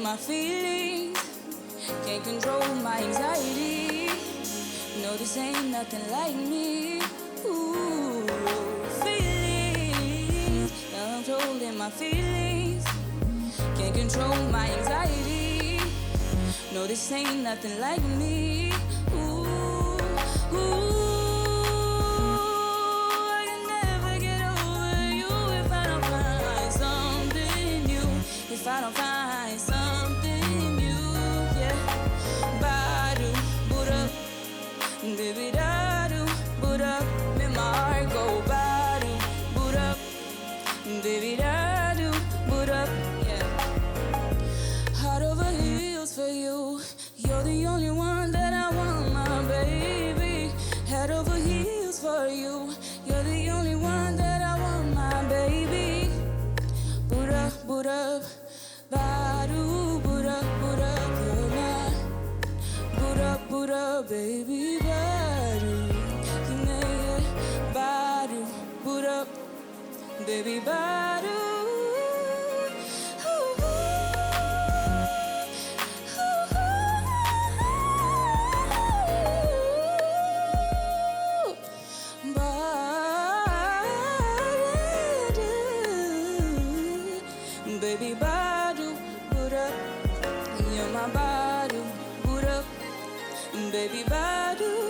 my feelings, can't control my anxiety. No, this ain't nothing like me. Ooh, feelings, I'm controlling my feelings, can't control my anxiety. No, this ain't nothing like me. Ooh, I can never get over you if I don't find something new. If I don't find something new, yeah. Badu, boot up, baby, da-do, boot up. Make my heart go badu, boot up, baby, da-do, boot up, yeah. Heart over heels for you. You're the only one that I want, my baby. Head over heels for you. You're the only one that I want, my baby. Boot up, badu, boot up, you're my. Boot up, baby, badu. You made it, badu, boot up, baby, badu. Baby, badu, boot up. You're my badu, boot up. Baby, badu.